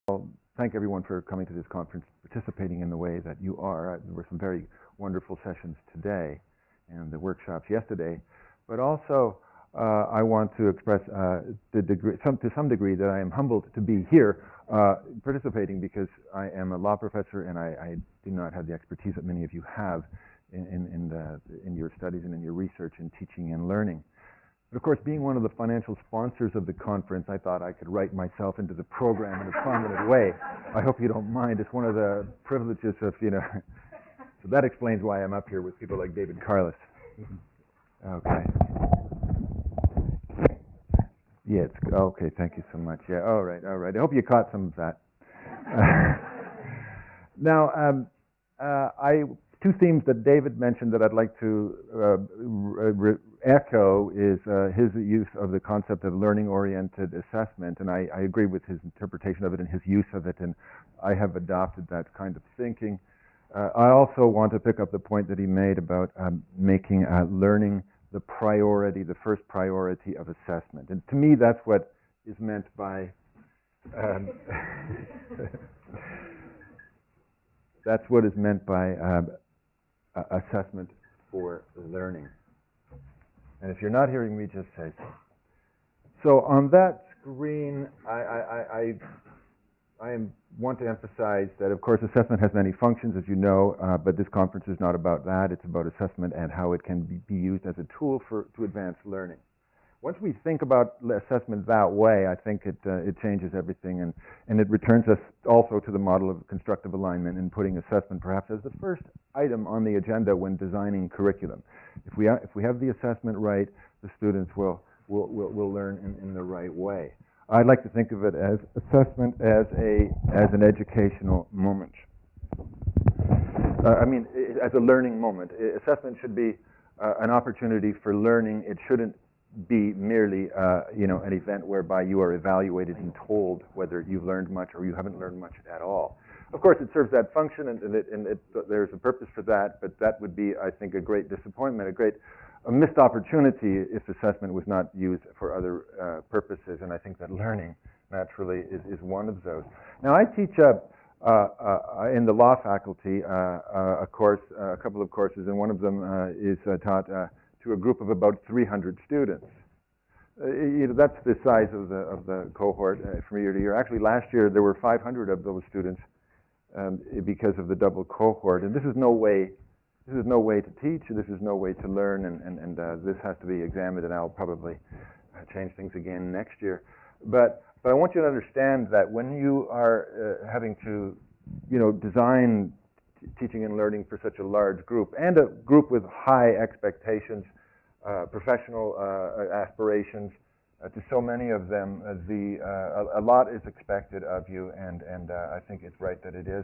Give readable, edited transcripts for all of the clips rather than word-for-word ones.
I'll thank everyone for coming to this conference, participating in the way that you are. There were some very wonderful sessions today and the workshops yesterday, but also I want to express to some degree that I am humbled to be here participating, because I am a law professor and I do not have the expertise that many of you have in your studies and in your research in teaching and learning. But of course, being one of the financial sponsors of the conference, I thought I could write myself into the program in a prominent way. I hope you don't mind. It's one of the privileges of, so that explains why I'm up here with people like David Carlis. Okay. Yeah, it's okay. Thank you so much. Yeah, all right. I hope you caught some of that. Now, two themes that David mentioned that I'd like to echo is his use of the concept of learning-oriented assessment, and I agree with his interpretation of it and his use of it, and I have adopted that kind of thinking. I also want to pick up the point that he made about making learning the priority, the first priority of assessment. And to me, that's what is meant by that's what is meant by assessment for learning. And if you're not hearing me, just say so. So on that screen, I want to emphasize that, of course, assessment has many functions, as you know, but this conference is not about that. It's about assessment and how it can be used as a tool to advance learning. Once we think about assessment that way, I think it changes everything, and it returns us also to the model of constructive alignment and putting assessment perhaps as the first item on the agenda when designing curriculum. If we have the assessment right, the students will learn in the right way. I'd like to think of it as assessment as an educational moment. As a learning moment. Assessment should be an opportunity for learning. It shouldn't be merely an event whereby you are evaluated and told whether you've learned much or you haven't learned much at all. Of course, it serves that function, and there's a purpose for that, but that would be, I think, a great disappointment, a missed opportunity if assessment was not used for other purposes, and I think that learning, naturally, is one of those. Now, I teach in the law faculty a couple of courses, and one of them is taught to a group of about 300 students. That's the size of the cohort from year to year. Actually, last year there were 500 of those students because of the double cohort, and this is no way to teach. This is no way to learn, and this has to be examined, and I'll probably change things again next year. But I want you to understand that when you are having to, design teaching and learning for such a large group, and a group with high expectations, professional aspirations, to so many of them, a lot is expected of you, and I think it's right that it is.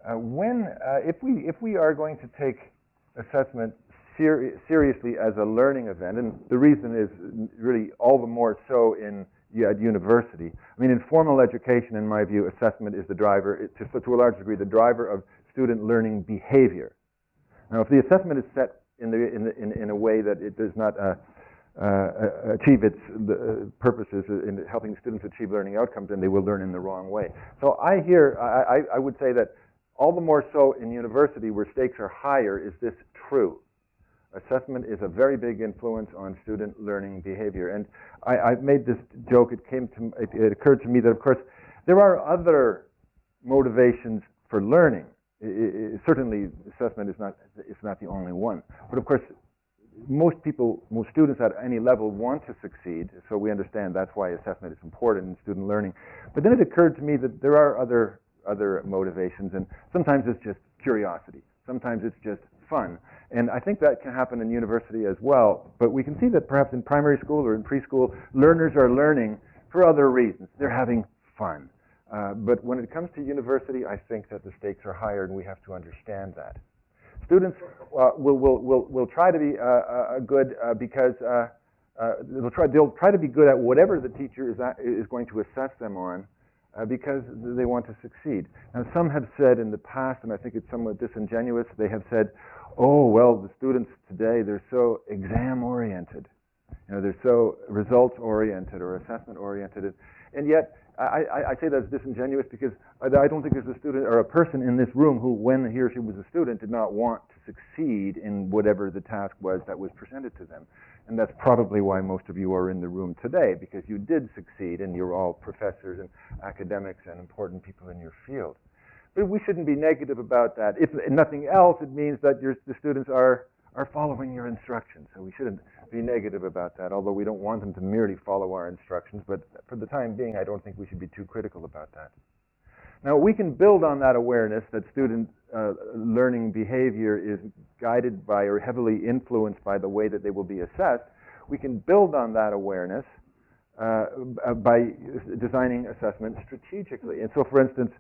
If we are going to take assessment seriously as a learning event, and the reason is really all the more so at university. In formal education, in my view, assessment is the driver, to a large degree, the driver of student learning behavior. Now, if the assessment is set in a way that it does not achieve its purposes in helping students achieve learning outcomes, then they will learn in the wrong way. So I would say that all the more so in university, where stakes are higher, is this true. Assessment is a very big influence on student learning behavior. And I made this joke. It occurred to me that, of course, there are other motivations for learning. Certainly, assessment is not the only one. But of course, most students at any level want to succeed. So we understand that's why assessment is important in student learning. But then it occurred to me that there are other motivations, and sometimes it's just curiosity. Sometimes it's just fun. And I think that can happen in university as well. But we can see that perhaps in primary school or in preschool, learners are learning for other reasons. They're having fun. But when it comes to university, I think that the stakes are higher, and we have to understand that. Students will try to be good because they'll try to be good at whatever the teacher is going to assess them on, because they want to succeed. Now, some have said in the past, and I think it's somewhat disingenuous, they have said, oh, well, the students today, they're so exam-oriented. They're so results-oriented or assessment-oriented. And yet, I say that's disingenuous because I don't think there's a student or a person in this room who, when he or she was a student, did not want to succeed in whatever the task was that was presented to them. And that's probably why most of you are in the room today, because you did succeed and you're all professors and academics and important people in your field. But we shouldn't be negative about that. If nothing else, it means that the students are following your instructions. So we shouldn't be negative about that, although we don't want them to merely follow our instructions. But for the time being, I don't think we should be too critical about that. Now, we can build on that awareness that student learning behavior is guided by or heavily influenced by the way that they will be assessed. We can build on that awareness by designing assessment strategically. And so, for instance,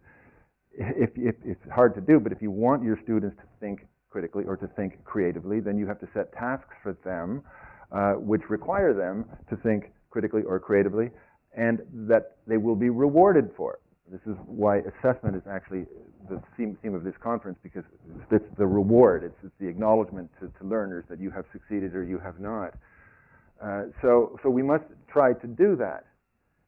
if it's hard to do, but if you want your students to think critically or to think creatively, then you have to set tasks for them which require them to think critically or creatively, and that they will be rewarded for. This is why assessment is actually the theme of this conference, because it's the reward. It's the acknowledgement to learners that you have succeeded or you have not. So we must try to do that.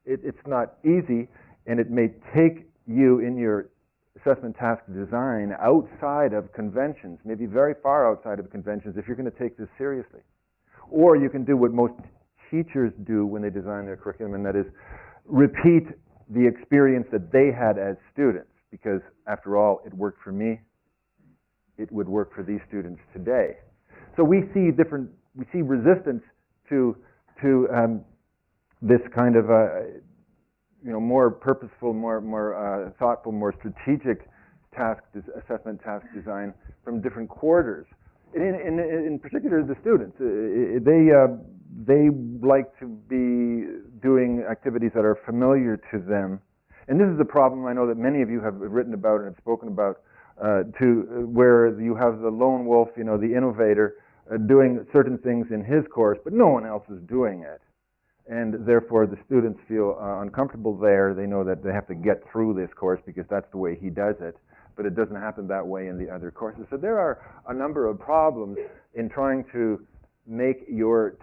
It's not easy, and it may take you in your assessment task design outside of conventions, maybe very far outside of conventions, if you're going to take this seriously. Or you can do what most teachers do when they design their curriculum, and that is repeat the experience that they had as students, because after all, it worked for me, it would work for these students today. So we see resistance to this kind of more purposeful, more thoughtful, more strategic assessment task design from different quarters. In particular, the students, they like to be doing activities that are familiar to them. And this is a problem I know that many of you have written about and have spoken about, where you have the lone wolf, the innovator, doing certain things in his course, but no one else is doing it. And therefore, the students feel uncomfortable there. They know that they have to get through this course because that's the way he does it. But it doesn't happen that way in the other courses. So there are a number of problems in trying to make your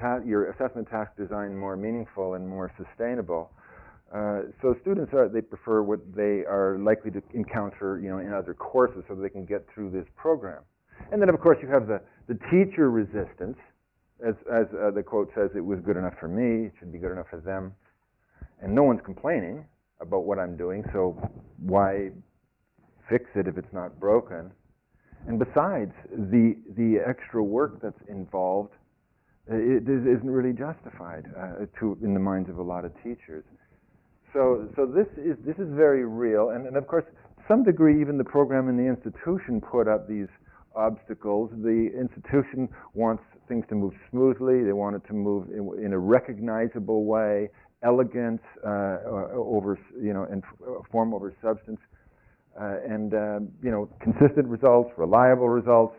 assessment task design more meaningful and more sustainable. So students they prefer what they are likely to encounter, in other courses, so that they can get through this program. And then, of course, you have the teacher resistance. As the quote says, it was good enough for me, it should be good enough for them. And no one's complaining about what I'm doing, so why fix it if it's not broken? And besides, the extra work that's involved, it isn't really justified in the minds of a lot of teachers. So this is very real, and of course, to some degree, even the program and the institution put up these obstacles. The institution wants things to move smoothly. They want it to move in a recognizable way, elegance over and form over substance, and consistent results, reliable results,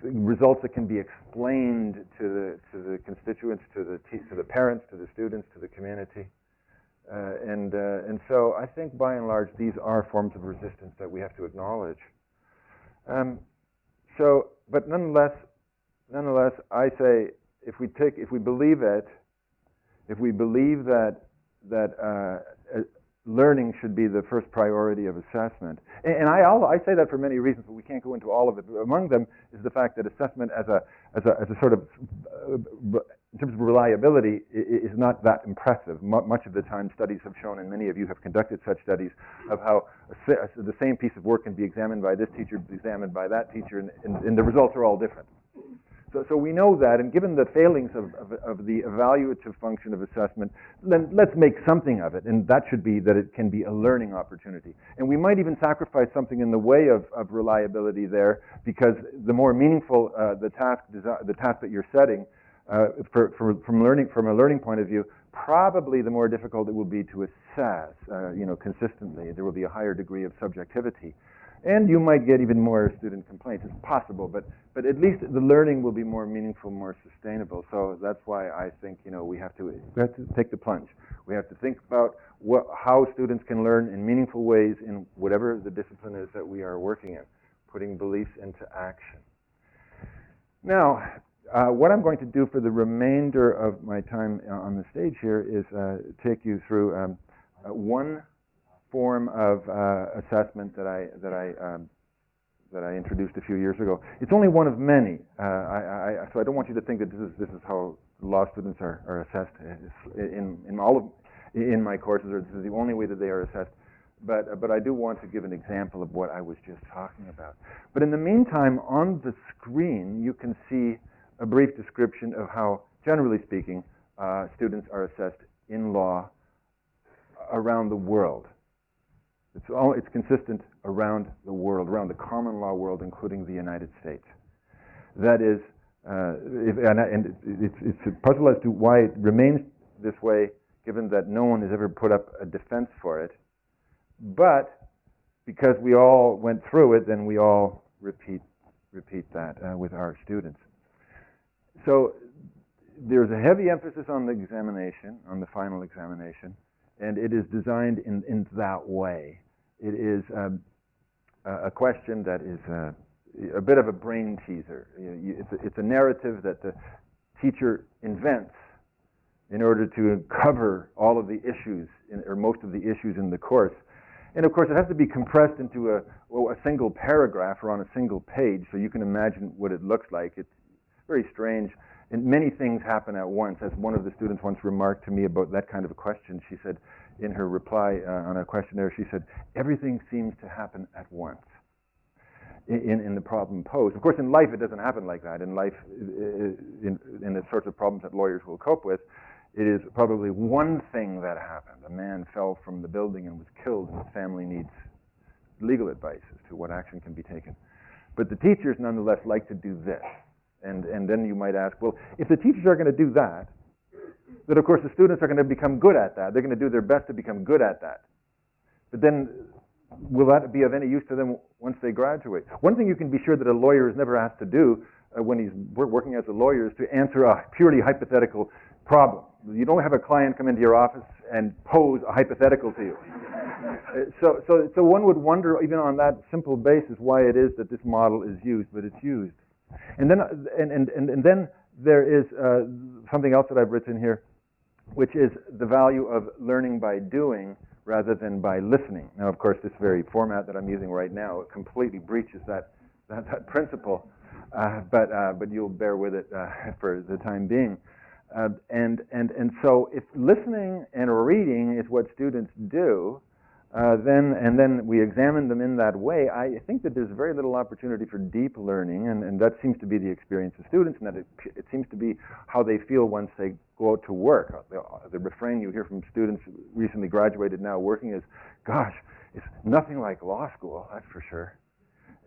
results that can be explained to the constituents, to the parents, to the students, to the community. And so I think by and large these are forms of resistance that we have to acknowledge. But nonetheless, I say if we believe it, if we believe that learning should be the first priority of assessment, and I say that for many reasons, but we can't go into all of it. But among them is the fact that assessment as a sort of in terms of reliability is not that impressive. Much of the time, studies have shown, and many of you have conducted such studies, of how the same piece of work can be examined by this teacher, examined by that teacher, and the results are all different. So we know that, and given the failings of the evaluative function of assessment, then let's make something of it, and that should be that it can be a learning opportunity. And we might even sacrifice something in the way of reliability there, because the more meaningful the task that you're setting, from a learning point of view, probably the more difficult it will be to assess, consistently. There will be a higher degree of subjectivity. And you might get even more student complaints. It's possible, but at least the learning will be more meaningful, more sustainable. So that's why I think we have to take the plunge. We have to think about how students can learn in meaningful ways in whatever the discipline is that we are working in, putting beliefs into action. Now, what I'm going to do for the remainder of my time on the stage here is take you through one form of assessment that I introduced a few years ago. It's only one of many, so I don't want you to think that this is how law students are assessed in my courses, or this is the only way that they are assessed. But I do want to give an example of what I was just talking about. But in the meantime, on the screen, you can see a brief description of how, generally speaking, students are assessed in law around the world. It's consistent around the world, around the common law world, including the United States. That is, it's a puzzle as to why it remains this way, given that no one has ever put up a defense for it. But because we all went through it, then we all repeat that with our students. So there's a heavy emphasis on the examination, on the final examination, and it is designed in that way. It is a question that is a bit of a brain teaser. It's a narrative that the teacher invents in order to cover all of the issues, or most of the issues in the course. And of course, it has to be compressed into a single paragraph or on a single page, so you can imagine what it looks like. It's very strange. And many things happen at once. As one of the students once remarked to me about that kind of a question, she said, in her reply on a questionnaire, she said, everything seems to happen at once in the problem posed. Of course, in life, it doesn't happen like that. In life, in the sorts of problems that lawyers will cope with, it is probably one thing that happened. A man fell from the building and was killed, and his family needs legal advice as to what action can be taken. But the teachers, nonetheless, like to do this. And then you might ask, well, if the teachers are going to do that, then of course the students are going to become good at that. They're going to do their best to become good at that. But then, will that be of any use to them once they graduate? One thing you can be sure that a lawyer is never asked to do when he's working as a lawyer is to answer a purely hypothetical problem. You don't have a client come into your office and pose a hypothetical to you. So one would wonder, even on that simple basis, why it is that this model is used, but it's used. And then then there is something else that I've written here, which is the value of learning by doing rather than by listening. Now, of course, this very format that I'm using right now completely breaches that principle, but you'll bear with it for the time being. And so, if listening and reading is what students do, then we examine them in that way, I think that there's very little opportunity for deep learning, and that seems to be the experience of students, and that it seems to be how they feel once they go out to work. The refrain you hear from students recently graduated now working is, gosh, it's nothing like law school, that's for sure.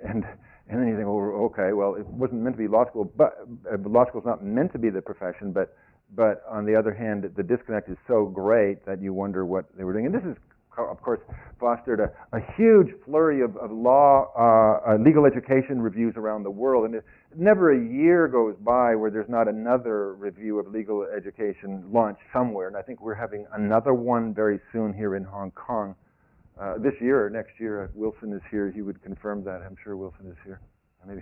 And then you think, oh, okay, well, it wasn't meant to be law school, but law school's not meant to be the profession, but on the other hand, the disconnect is so great that you wonder what they were doing. And this is, of course, fostered a huge flurry of legal education reviews around the world. And never a year goes by where there's not another review of legal education launched somewhere. And I think we're having another one very soon here in Hong Kong. This year or next year, Wilson is here. He would confirm that. I'm sure Wilson is here. Maybe.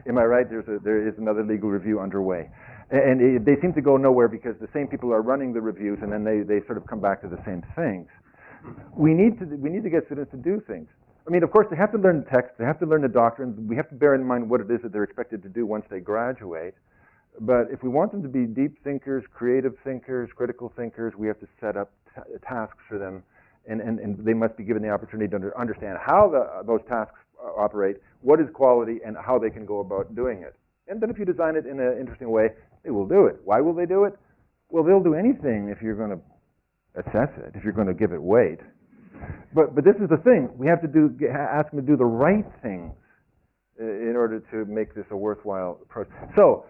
Am I right? There is another legal review underway. And they seem to go nowhere because the same people are running the reviews, and then they sort of come back to the same things. We need to get students to do things. I mean, of course, they have to learn the text, they have to learn the doctrine. We have to bear in mind what it is that they're expected to do once they graduate. But if we want them to be deep thinkers, creative thinkers, critical thinkers, we have to set up tasks for them, and they must be given the opportunity to understand how those tasks operate, what is quality, and how they can go about doing it. And then if you design it in an interesting way, they will do it. Why will they do it? Well, they'll do anything if you're going to assess it, if you're going to give it weight. But this is the thing. We have to ask them to do the right things in order to make this a worthwhile approach. So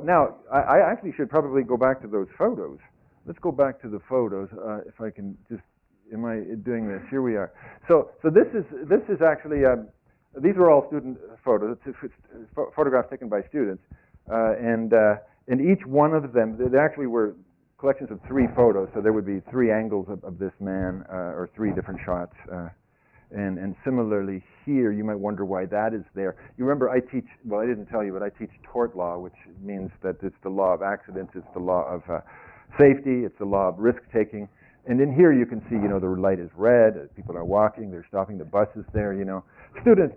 now, I actually should probably go back to those photos. Let's go back to the photos, if I can just, am I doing this? Here we are. So this is actually, these are all student photos. It's photographs taken by students. And each one of them, they actually were collections of 3 photos, so there would be 3 angles of this man, or 3 different shots. And similarly here, you might wonder why that is there. You remember I teach, well, I didn't tell you, but I teach tort law, which means that it's the law of accidents, it's the law of safety, it's the law of risk-taking. And in here you can see, the light is red, people are walking, they're stopping, the bus is there, Students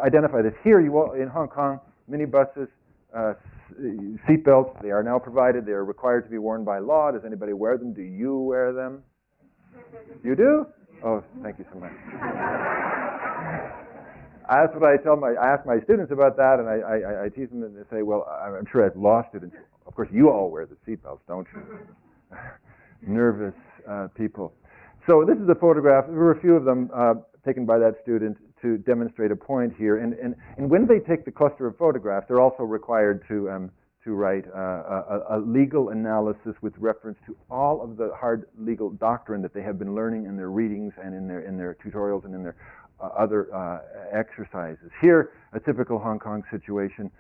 identify this. Here, in Hong Kong, minibuses, seatbelts, they are now provided, they are required to be worn by law. Does anybody wear them? Do you wear them? You do? Oh, thank you so much. That's what I ask my students about that, and I tease them, and they say, well, I'm sure as law students, of course, you all wear the seatbelts, don't you? Nervous people. So this is a photograph. There were a few of them taken by that student to demonstrate a point here. And when they take the cluster of photographs, they're also required to write a legal analysis with reference to all of the hard legal doctrine that they have been learning in their readings and in their tutorials and in their other exercises. Here, a typical Hong Kong situation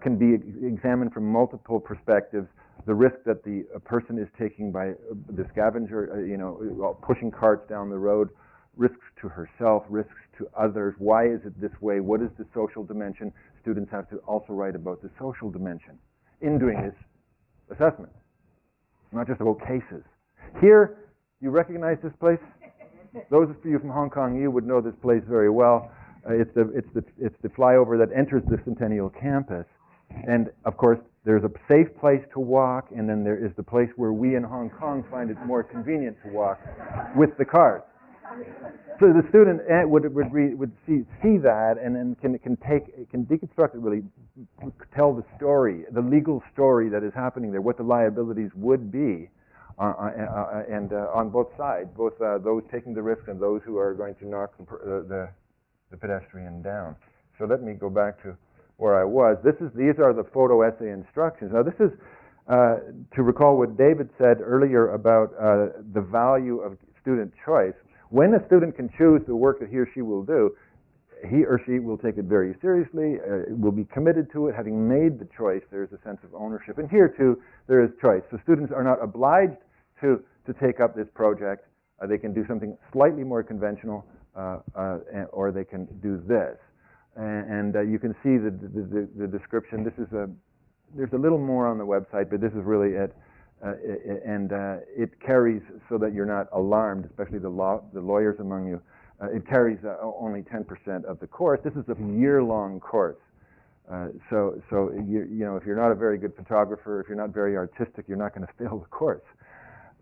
can be examined from multiple perspectives. The risk that the person is taking by the scavenger, pushing carts down the road, risks to herself, risks to others. Why is it this way? What is the social dimension? Students have to also write about the social dimension in doing this assessment, not just about cases. Here, you recognize this place? Those of you from Hong Kong, you would know this place very well. It's the flyover that enters the Centennial Campus. And, of course, there's a safe place to walk, and then there is the place where we in Hong Kong find it more convenient to walk with the cars. So the student would see that, and then can deconstruct it, really tell the story, the legal story that is happening there, what the liabilities would be, and on both sides, both those taking the risk and those who are going to knock the pedestrian down. So let me go back to where I was. These are the photo essay instructions. Now this is to recall what David said earlier about the value of student choice. When a student can choose the work that he or she will do, he or she will take it very seriously, will be committed to it. Having made the choice, there's a sense of ownership. And here, too, there is choice. So students are not obliged to take up this project. They can do something slightly more conventional, or they can do this. And you can see the description. There's a little more on the website, but this is really it. It carries so that you're not alarmed, especially the lawyers among you. It carries only 10% of the course. This is a year-long course. So if you're not a very good photographer, if you're not very artistic, you're not going to fail the course.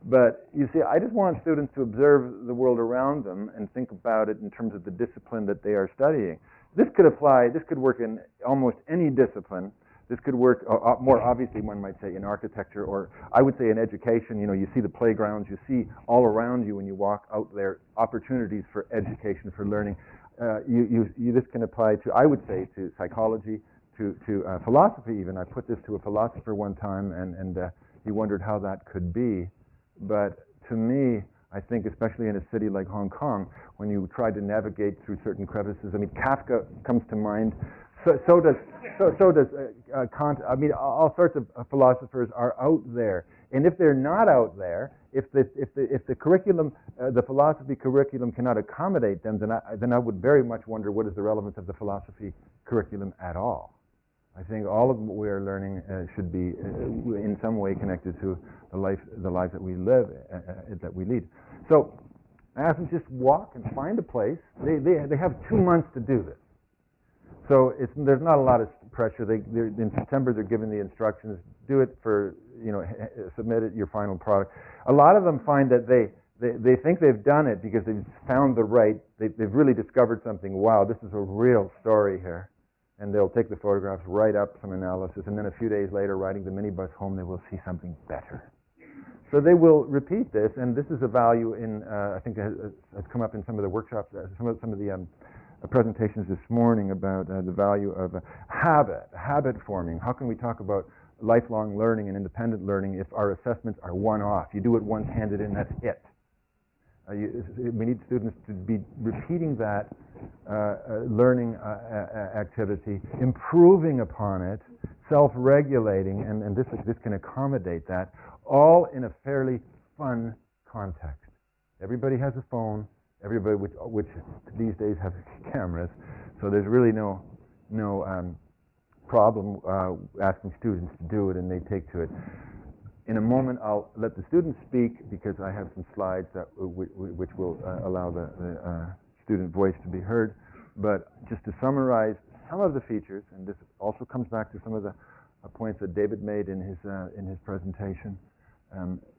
But you see, I just want students to observe the world around them and think about it in terms of the discipline that they are studying. This could work in almost any discipline. This could work more obviously, one might say, in architecture, or I would say in education. You see the playgrounds, you see all around you when you walk out there opportunities for education, for learning. This can apply to, I would say, to psychology, to philosophy even. I put this to a philosopher one time, and he wondered how that could be. But to me, I think especially in a city like Hong Kong, when you try to navigate through certain crevices, Kafka comes to mind. So does Kant. All sorts of philosophers are out there, and if they're not out there, if the curriculum, the philosophy curriculum, cannot accommodate them, then I would very much wonder what is the relevance of the philosophy curriculum at all. I think all of what we are learning should be in some way connected to the lives that we live, that we lead. So I asked them just walk and find a place. They have 2 months to do this. So there's not a lot of pressure. In September they're given the instructions. Do it for, submit it, your final product. A lot of them find that they think they've done it because they've found they've really discovered something. Wow, this is a real story here. And they'll take the photographs, write up some analysis, and then a few days later, riding the minibus home, they will see something better. So they will repeat this, and this is a value in, I think it has come up in some of the workshops, some of the presentations this morning about the value of habit forming. How can we talk about lifelong learning and independent learning if our assessments are one-off? You do it once, hand it in, that's it. We need students to be repeating that learning activity, improving upon it, self-regulating, and this can accommodate that, all in a fairly fun context. Everybody has a phone. everybody, which these days have cameras, so there's really no problem asking students to do it, and they take to it. In a moment, I'll let the students speak because I have some slides that which will allow the student voice to be heard. But just to summarize some of the features, and this also comes back to some of the points that David made in his presentation.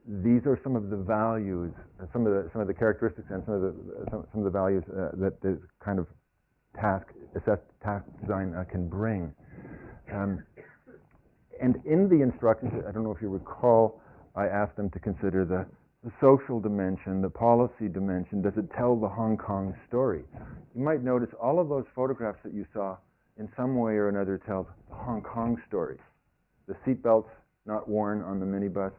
These are some of the values, some of the characteristics, and some of the values that this kind of assessed task design can bring. And in the instructions, I don't know if you recall, I asked them to consider the social dimension, the policy dimension. Does it tell the Hong Kong story? You might notice all of those photographs that you saw in some way or another tell the Hong Kong story. The seatbelts not worn on the minibus,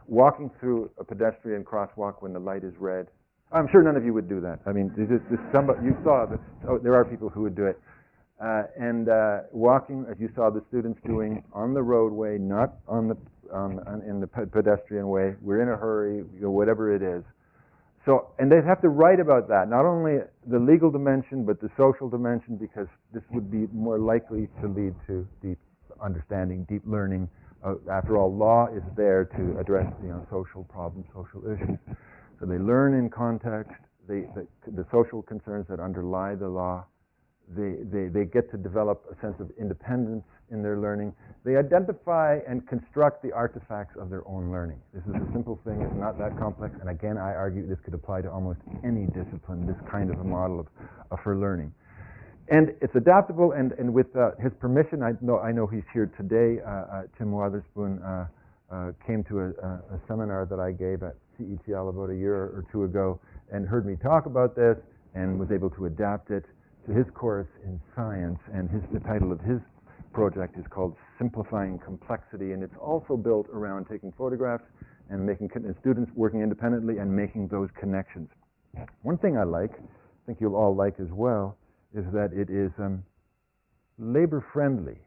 walking through a pedestrian crosswalk when the light is red. I'm sure none of you would do that. I mean, somebody, you saw that. Oh, there are people who would do it. And walking, as you saw the students doing, on the roadway, not in the pedestrian way. We're in a hurry, whatever it is. So, and they'd have to write about that, not only the legal dimension, but the social dimension, because this would be more likely to lead to deep understanding, deep learning. After all, law is there to address social problems, social issues. So they learn in context, the social concerns that underlie the law. They get to develop a sense of independence in their learning. They identify and construct the artifacts of their own learning. This is a simple thing, it's not that complex, and again, I argue this could apply to almost any discipline, this kind of a model for learning. And it's adaptable, and with his permission, I know he's here today. Tim Wotherspoon came to a seminar that I gave at CETL about a year or two ago and heard me talk about this and was able to adapt it to his course in science, and the title of his project is called Simplifying Complexity, and it's also built around taking photographs and making students working independently and making those connections. One thing I think you'll all like as well, is that it is labor-friendly.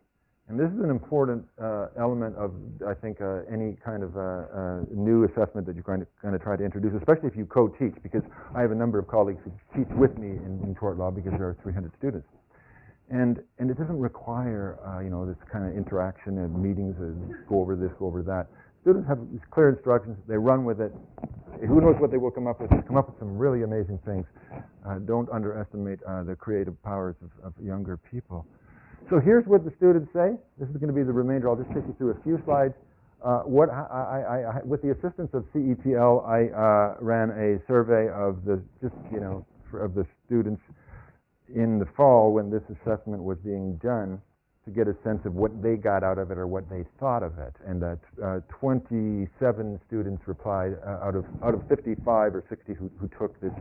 And this is an important element of, I think, any kind of new assessment that you're going to try to introduce, especially if you co-teach, because I have a number of colleagues who teach with me in tort law because there are 300 students. And it doesn't require, this kind of interaction and meetings and go over this, go over that. Students have these clear instructions, they run with it. Who knows what they will come up with? They come up with some really amazing things. Don't underestimate the creative powers of younger people. So here's what the students say. This is going to be the remainder. I'll just take you through a few slides. With the assistance of CETL, I ran a survey of the students in the fall when this assessment was being done to get a sense of what they got out of it or what they thought of it. And 27 students replied out of 55 or 60 who took this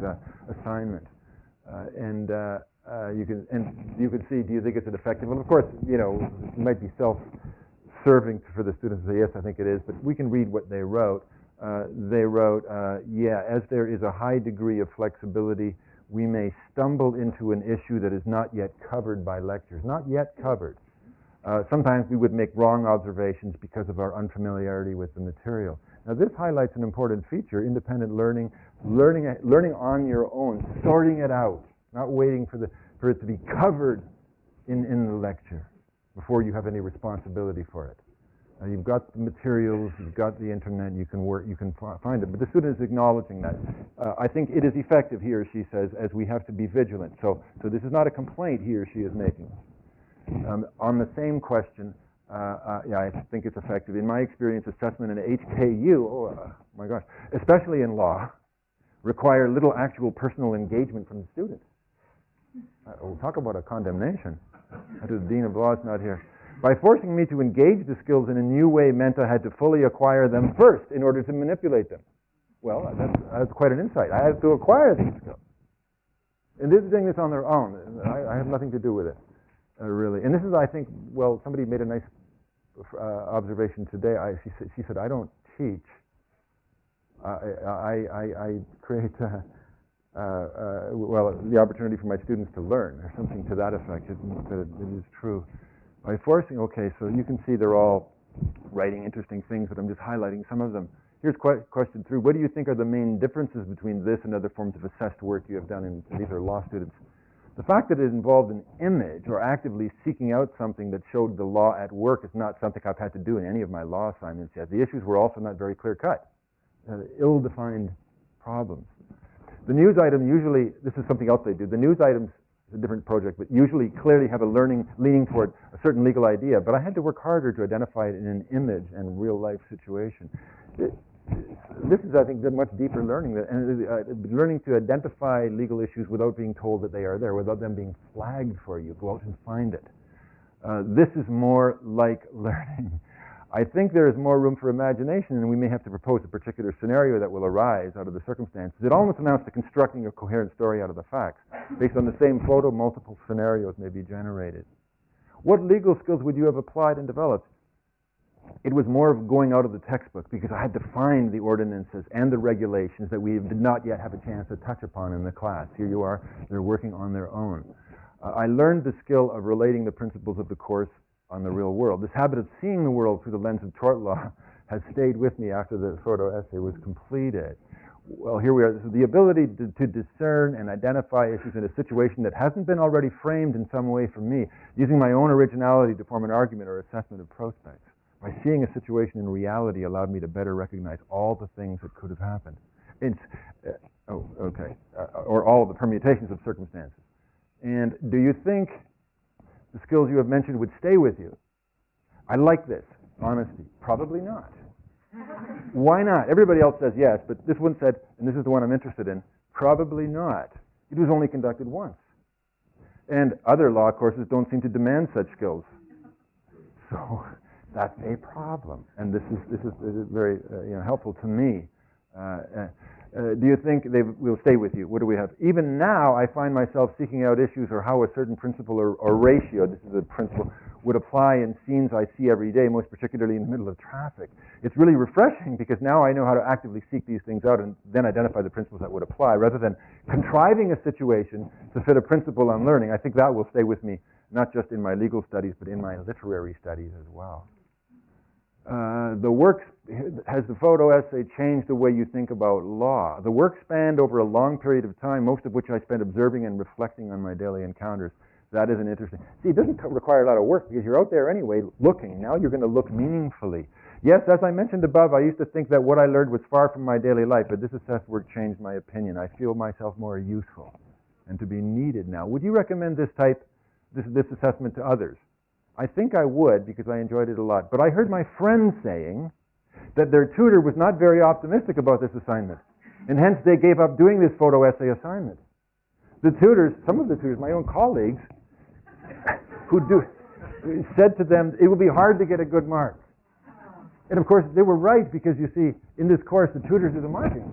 assignment. You can see, do you think it's effective? Well, of course, it might be self-serving for the students to say, yes, I think it is, but we can read what they wrote. They wrote, as there is a high degree of flexibility, we may stumble into an issue that is not yet covered by lectures. Not yet covered. Sometimes we would make wrong observations because of our unfamiliarity with the material. Now, this highlights an important feature: independent learning on your own, sorting it out, not waiting for it to be covered in the lecture before you have any responsibility for it. You've got the materials, you've got the internet, you can find it. But the student is acknowledging that. I think it is effective, he or she says, as we have to be vigilant. So this is not a complaint he or she is making. On the same question, I think it's effective. In my experience, assessment in HKU, my gosh, especially in law, require little actual personal engagement from the student. We'll talk about a condemnation. The Dean of Law is not here. By forcing me to engage the skills in a new way meant I had to fully acquire them first in order to manipulate them. Well, that's quite an insight. I had to acquire these skills. And they're doing this on their own. I have nothing to do with it, really. And this is, I think, well, somebody made a nice observation today. She said, I don't teach. I create, the opportunity for my students to learn, or something to that effect. It is true. By forcing, so you can see they're all writing interesting things, but I'm just highlighting some of them. here's question 3. What do you think are the main differences between this and other forms of assessed work you have done? And these are law students. The fact that it involved an image or actively seeking out something that showed the law at work is not something I've had to do in any of my law assignments yet. The issues were also not very clear-cut, ill-defined problems. The news item usually, this is something else they do, the news items is a different project, but usually clearly have a leaning toward a certain legal idea, but I had to work harder to identify it in an image and real-life situation. This is, I think, the much deeper learning, learning to identify legal issues without being told that they are there, without them being flagged for you. Go out and find it. This is more like learning. I think there is more room for imagination, and we may have to propose a particular scenario that will arise out of the circumstances. It almost amounts to constructing a coherent story out of the facts. Based on the same photo, multiple scenarios may be generated. What legal skills would you have applied and developed? It was more of going out of the textbook, because I had to find the ordinances and the regulations that we did not yet have a chance to touch upon in the class. Here you are, they're working on their own. I learned the skill of relating the principles of the course on the real world. This habit of seeing the world through the lens of tort law has stayed with me after the photo essay was completed. Well, here we are. This is the ability to discern and identify issues in a situation that hasn't been already framed in some way for me, using my own originality to form an argument or assessment of prospects. By seeing a situation in reality allowed me to better recognize all the things that could have happened. Or all of the permutations of circumstances. And do you think the skills you have mentioned would stay with you? I like this. Honesty. Probably not. Why not? Everybody else says yes, but this one said, and this is the one I'm interested in, probably not. It was only conducted once. And other law courses don't seem to demand such skills. So that's a problem, and this is very helpful to me. Do you think they will stay with you? What do we have? Even now, I find myself seeking out issues or how a certain principle or ratio, this is a principle, would apply in scenes I see every day, most particularly in the middle of traffic. It's really refreshing because now I know how to actively seek these things out and then identify the principles that would apply, rather than contriving a situation to fit a principle I'm learning. I think that will stay with me, not just in my legal studies, but in my literary studies as well. The work, has the photo essay changed the way you think about law? The work spanned over a long period of time, most of which I spent observing and reflecting on my daily encounters. That isn't interesting. See, it doesn't require a lot of work because you're out there anyway looking. Now you're going to look meaningfully. Yes, as I mentioned above, I used to think that what I learned was far from my daily life, but this assessed work changed my opinion. I feel myself more useful and to be needed now. Would you recommend this assessment to others? I think I would, because I enjoyed it a lot. But I heard my friends saying that their tutor was not very optimistic about this assignment, and hence they gave up doing this photo essay assignment. The tutors, some of the tutors, my own colleagues, said to them, it will be hard to get a good mark. And of course, they were right, because you see, in this course, the tutors do the marking.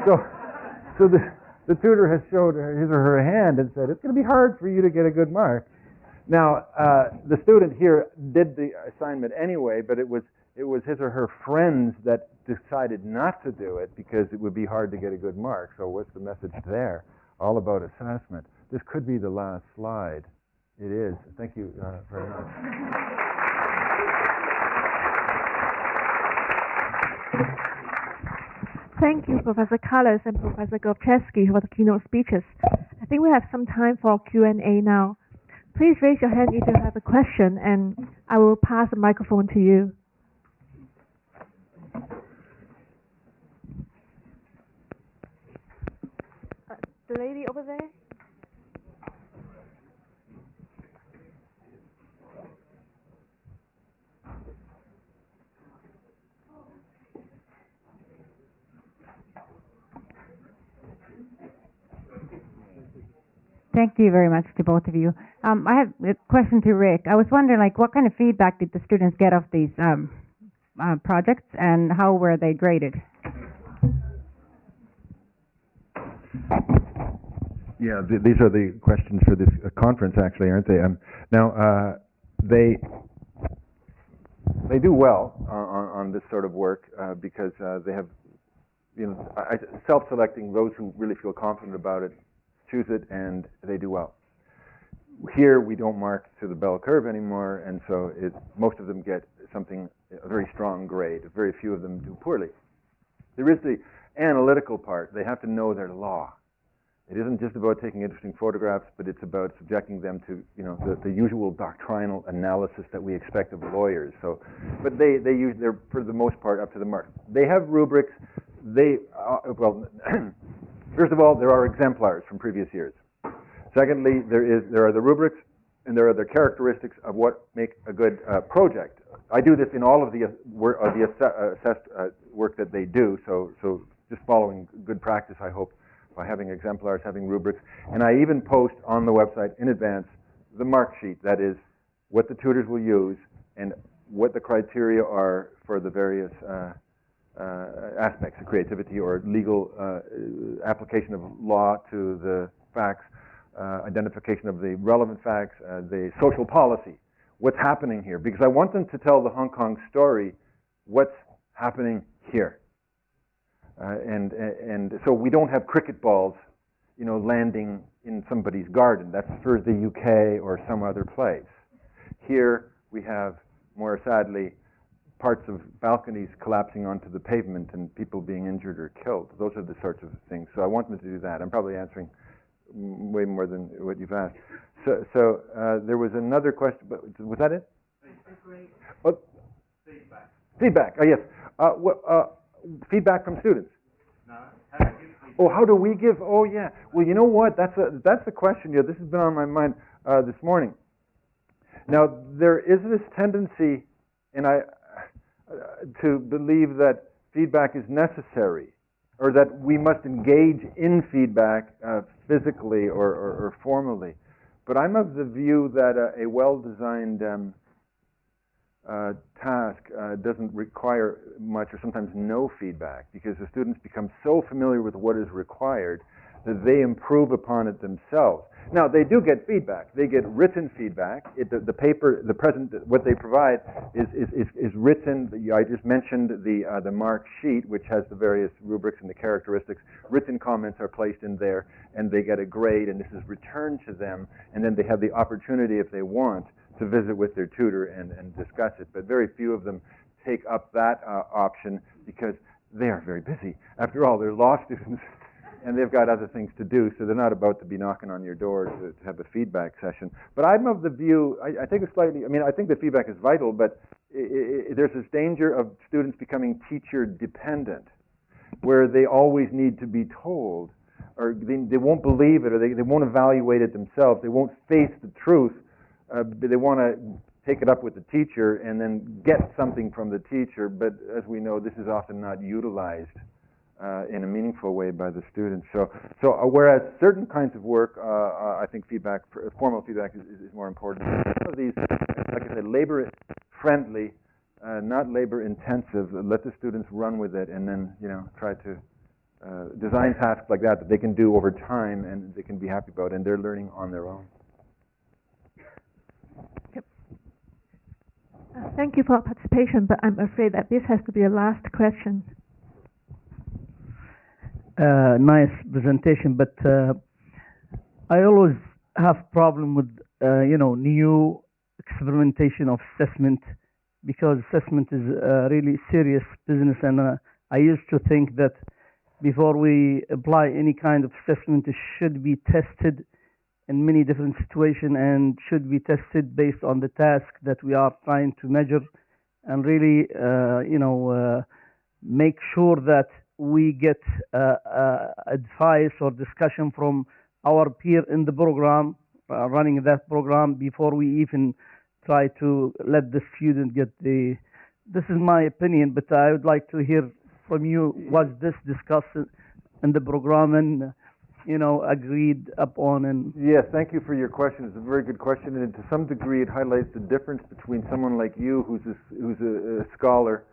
So the tutor has showed his or her hand and said, it's going to be hard for you to get a good mark. Now, the student here did the assignment anyway, but it was his or her friends that decided not to do it because it would be hard to get a good mark. So what's the message there? All about assessment. This could be the last slide. It is. Thank you very much. Thank you, Professor Callas and Professor Glofcheski, for the keynote speeches. I think we have some time for Q&A now. Please raise your hand if you have a question, and I will pass the microphone to you. The lady over there. Thank you very much to both of you. I have a question to Rick. I was wondering, what kind of feedback did the students get of these projects, and how were they graded? Yeah, these are the questions for this conference, actually, aren't they? Now, they do well on this sort of work because they have, self-selecting those who really feel confident about it, choose it, and they do well. Here, we don't mark to the bell curve anymore, and so most of them get something a very strong grade. Very few of them do poorly. There is the analytical part. They have to know their law. It isn't just about taking interesting photographs, but it's about subjecting them to, the usual doctrinal analysis that we expect of lawyers. So, but they're for the most part up to the mark. They have rubrics. First of all, there are exemplars from previous years. Secondly, there are the rubrics, and there are the characteristics of what make a good project. I do this in all of the assessed work that they do. So just following good practice, I hope, by having exemplars, having rubrics. And I even post on the website in advance the mark sheet, that is, what the tutors will use and what the criteria are for the various aspects of creativity or legal application of law to the facts, identification of the relevant facts, the social policy, what's happening here. Because I want them to tell the Hong Kong story, what's happening here. And so we don't have cricket balls, landing in somebody's garden. That's for the UK or some other place. Here we have, more sadly, parts of balconies collapsing onto the pavement and people being injured or killed. Those are the sorts of things. So I want them to do that. I'm probably answering way more than what you've asked. So there was another question, but was that it? Oh, feedback. Feedback. Oh, yes. Feedback from students. No, how do you give feedback? Oh, how do we give? Oh, yeah. Well, you know what? That's a question. Yeah, this has been on my mind this morning. Now, there is this tendency, and to believe that feedback is necessary, or that we must engage in feedback physically or formally. But I'm of the view that a well-designed task doesn't require much or sometimes no feedback, because the students become so familiar with what is required that they improve upon it themselves. Now, they do get feedback. They get written feedback. The paper, what they provide is written. I just mentioned the mark sheet, which has the various rubrics and the characteristics. Written comments are placed in there, and they get a grade, and this is returned to them, and then they have the opportunity, if they want, to visit with their tutor and discuss it. But very few of them take up that option because they are very busy. After all, they're law students, and they've got other things to do, so they're not about to be knocking on your door to have a feedback session. But I'm of the view, I think I think that feedback is vital, but there's this danger of students becoming teacher dependent, where they always need to be told, or they won't believe it, or they won't evaluate it themselves, they won't face the truth. They want to take it up with the teacher and then get something from the teacher, but as we know, this is often not utilized in a meaningful way by the students. So whereas certain kinds of work, I think formal feedback is more important. Some of these, like I said, labor-friendly, not labor-intensive. Let the students run with it, and then try to design tasks like that they can do over time and they can be happy about, and they're learning on their own. Thank you for participation, but I'm afraid that this has to be a last question. Nice presentation, but I always have problem with new experimentation of assessment, because assessment is a really serious business, and I used to think that before we apply any kind of assessment, it should be tested in many different situations and should be tested based on the task that we are trying to measure, and really make sure that we get advice or discussion from our peer in the program, running that program, before we even try to let the student get the... This is my opinion, but I would like to hear from you. Was this discussed in the program and agreed upon? And yes, thank you for your question. It's a very good question, and to some degree it highlights the difference between someone like you, who's a scholar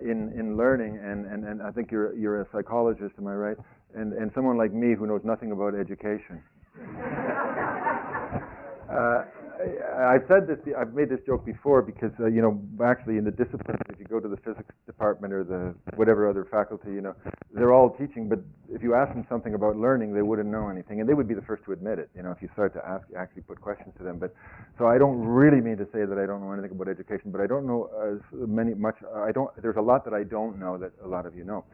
in learning, and I think you're a psychologist, am I right? And someone like me who knows nothing about education. I've said this. I've made this joke before because actually in the discipline of you go to the physics department or the whatever other faculty, you know, they're all teaching, but if you ask them something about learning, they wouldn't know anything, and they would be the first to admit it, you know, if you start to actually put questions to them. But so I don't really mean to say that I don't know anything about education, but I don't know there's a lot that I don't know that a lot of you know.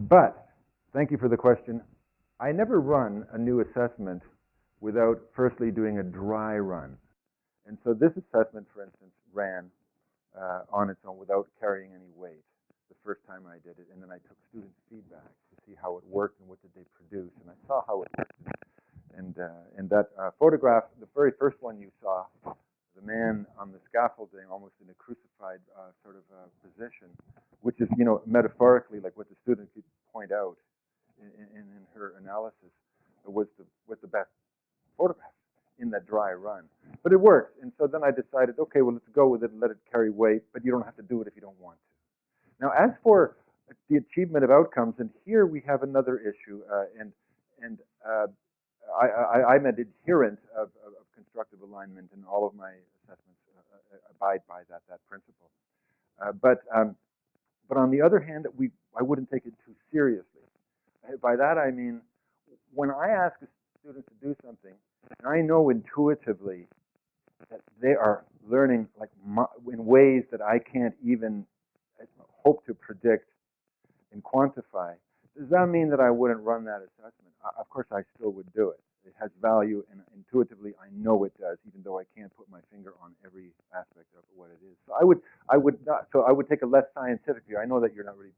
But thank you for the question. I never run a new assessment without firstly doing a dry run. And so this assessment, for instance, ran on its own without carrying any weight the first time I did it. And then I took student feedback to see how it worked and what did they produce. And I saw how it worked. And that photograph, the very first one you saw, the man on the scaffolding almost in a crucified sort of position, which is, you know, metaphorically like what the student could point out in her analysis was the best photograph in that dry run. But it worked, and so then I decided, okay, well, let's go with it and let it carry weight, but you don't have to do it if you don't want to. Now, as for the achievement of outcomes, and here we have another issue, I'm an adherent of constructive alignment, and all of my assessments abide by that principle. But on the other hand, I wouldn't take it too seriously. By that I mean, when I ask a student to do something, and I know intuitively that they are learning like in ways that I can't even hope to predict and quantify, does that mean that I wouldn't run that assessment? Of course, I still would do it. It has value, and intuitively, I know it does, even though I can't put my finger on every aspect of what it is. So I would not. So I would take a less scientific view. I know that you're not really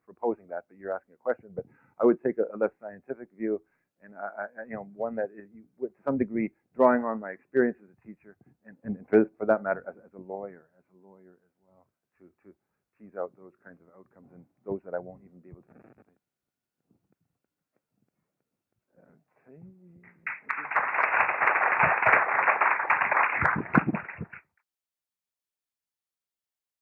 proposing that, but you're asking a question. But I would take a less scientific view, and one that is, with some degree, drawing on my experience as a teacher, and for that matter, as a lawyer as well, to tease out those kinds of outcomes and those that I won't even be able to anticipate. Okay.